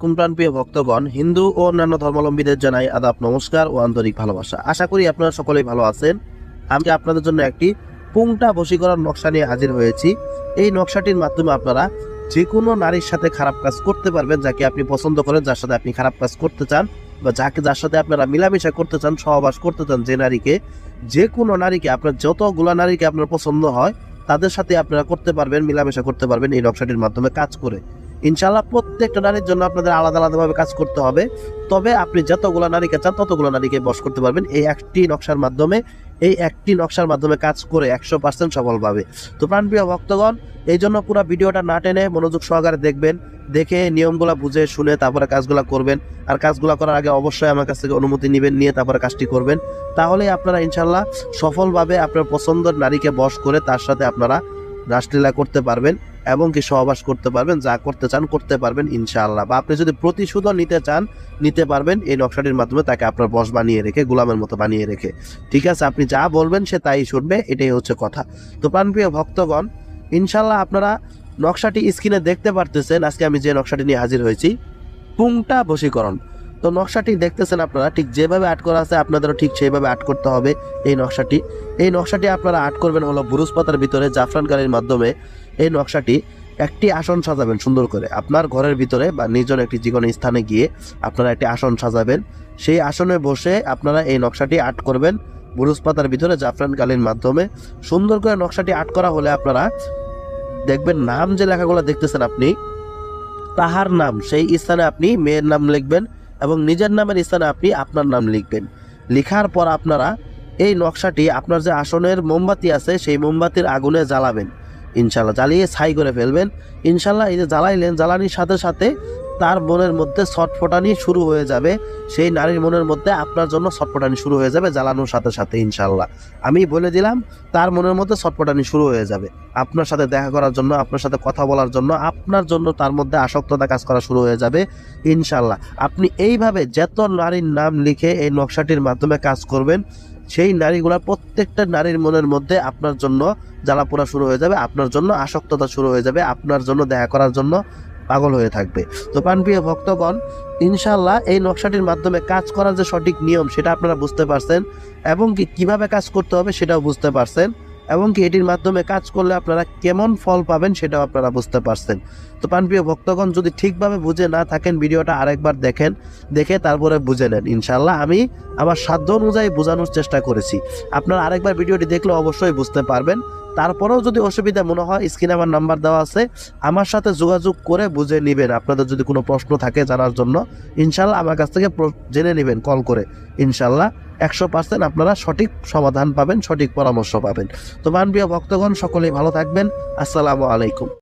প্রাণপ্রিয় ভক্তগণ, হিন্দু ও অন্যান্য ধর্মাবলম্বীদের জানাই আদাব, নমস্কার ও আন্তরিক ভালোবাসা। আশা করি আপনারা সকলেই ভালো আছেন। আমি আপনাদের জন্য একটি পুংটা বশীকরণ নকশা নিয়ে হাজির হয়েছি। এই নকশাটির মাধ্যমে আপনারা যে কোনো নারীর সাথে খারাপ কাজ করতে পারবেন, যাকে আপনি পছন্দ করেন, যার সাথে আপনি খারাপ কাজ করতে চান, বা যার সাথে আপনারা মিলামেশা করতে চান, সহবাস করতে চান, যে কোনো নারীকে আপনার যতগুলা নারীকে আপনার পছন্দ হয় তাদের সাথে আপনারা করতে পারবেন, মিলামেশা করতে পারবেন এই নকশাটির মাধ্যমে কাজ করে। ইনশাআল্লাহ প্রত্যেকটা নারীর জন্য আপনাদের আলাদা আলাদাভাবে কাজ করতে হবে, তবে আপনি যতগুলো নারীকে চান ততগুলো নারীকে বশ করতে পারবেন এই একটি নকশার মাধ্যমে কাজ করে 100% সফলভাবে। তো প্রাণপ্রিয় ভক্তগণ, এই জন্য পুরো ভিডিওটা না টেনে মনোযোগ সহকারে দেখবেন, দেখে নিয়মগুলো বুঝে শুনে তারপরে কাজগুলো করবেন। আর কাজগুলো করার আগে অবশ্যই আমার কাছ থেকে অনুমতি নেবেন, নিয়ে তারপরে কাজটি করবেন। তাহলেই আপনারা ইনশাআল্লাহ সফলভাবে আপনার পছন্দের নারীকে বশ করে তার সাথে আপনারা রাসলীলা করতে পারবেন এবং কি সহবাস করতে পারবেন, যা করতে চান করতে পারবেন ইনশাআল্লাহ। বা আপনি যদি প্রতিশোধও নিতে চান নিতে পারবেন এই নকশাটির মাধ্যমে, তাকে আপনার বশ বানিয়ে রেখে, গোলামের মতো বানিয়ে রেখে। ঠিক আছে, আপনি যা বলবেন সে তাই শুনবে, এটাই হচ্ছে কথা। তো প্রাণপ্রিয় ভক্তগণ, ইনশাআল্লাহ আপনারা নকশাটি স্ক্রিনে দেখতে পারতেছেন। আজকে আমি যে নকশাটি নিয়ে হাজির হয়েছি, পুংটা বশীকরণ। তো নকশাটি দেখতেছেন আপনারা, ঠিক যেভাবে আর্ট করা আছে আপনাদেরও ঠিক সেইভাবে আর্ট করতে হবে এই নকশাটি আপনারা আর্ট করবেন হলো বুরুজ পাতার ভিতরে জাফরান কালির মাধ্যমে। এই নকশাটি একটি আসন সাজাবেন সুন্দর করে আপনার ঘরের ভিতরে, বা নির্জন একটি যে কোনো স্থানে গিয়ে আপনারা একটি আসন সাজাবেন। সেই আসনে বসে আপনারা এই নকশাটি আর্ট করবেন বুরুজ পাতার ভিতরে জাফরান কালির মাধ্যমে। সুন্দর করে নকশাটি আর্ট করা হলে আপনারা দেখবেন নাম যে লেখাগুলো দেখতেছেন আপনি, তাহার নাম সেই স্থানে আপনি মেয়ের নাম লিখবেন এবং নিজের নামের স্থানে আপনি আপনার নাম লিখবেন। লেখার পর আপনারা এই নকশাটি আপনার যে আসনের মোমবাতি আছে সেই মোমবাতির আগুনে জ্বালাবেন ইনশাল্লাহ, জ্বালিয়ে ছাই করে ফেলবেন ইনশাল্লাহ। এই যে জ্বালাইলেন, জ্বালানির সাথে সাথে তার মনের মধ্যে ছটফটানি শুরু হয়ে যাবে, সেই নারীর মনের মধ্যে আপনার জন্য ছটফটানি শুরু হয়ে যাবে জ্বালানোর সাথে সাথে ইনশাল্লাহ। আমি বলে দিলাম, তার মনের মধ্যে ছটফটানি শুরু হয়ে যাবে আপনার সাথে দেখা করার জন্য, আপনার সাথে কথা বলার জন্য, আপনার জন্য তার মধ্যে আসক্ততা কাজ করা শুরু হয়ে যাবে ইনশাল্লাহ। আপনি এইভাবে যত নারীর নাম লিখে এই নকশাটির মাধ্যমে কাজ করবেন, সেই নারীগুলা প্রত্যেকটা নারীর মনের মধ্যে আপনার জন্য জ্বালাপোড়া শুরু হয়ে যাবে, আপনার জন্য আসক্ততা শুরু হয়ে যাবে, আপনার জন্য দেখা করার জন্য পাগল হয়ে থাকবে। তো প্রাণপ্রিয় ভক্তগণ, ইনশাআল্লাহ এই নকশাটির মাধ্যমে কাজ করার যে সঠিক নিয়ম সেটা আপনারা বুঝতে পারছেন, এবং কি কিভাবে কাজ করতে হবে সেটাও বুঝতে পারছেন, এবং কি এটির মাধ্যমে কাজ করলে আপনারা কেমন ফল পাবেন সেটাও আপনারা বুঝতে পারছেন। তো প্রাণপ্রিয় ভক্তগণ, যদি ঠিকভাবে বুঝে না থাকেন ভিডিওটা আরেকবার দেখে তারপরে বুঝে নেন ইনশাআল্লাহ। আমি আমার সাধ্য অনুযায়ী বোঝানোর চেষ্টা করেছি, আপনারা আরেকবার ভিডিওটি দেখলে অবশ্যই বুঝতে পারবেন। তারপরেও যদি অসুবিধা মনে হয়, স্ক্রিনে আমার নাম্বার দেওয়া আছে, আমার সাথে যোগাযোগ করে বুঝে নেবেন। আপনাদের যদি কোনো প্রশ্ন থাকে জানার জন্য ইনশাআল্লাহ আমার কাছ থেকে জেনে নেবেন কল করে ইনশাআল্লাহ। 100% আপনারা সঠিক সমাধান পাবেন, সঠিক পরামর্শ পাবেন। তো মানপ্রিয় ভক্তগণ, সকলেই ভালো থাকবেন। আসসালামু আলাইকুম।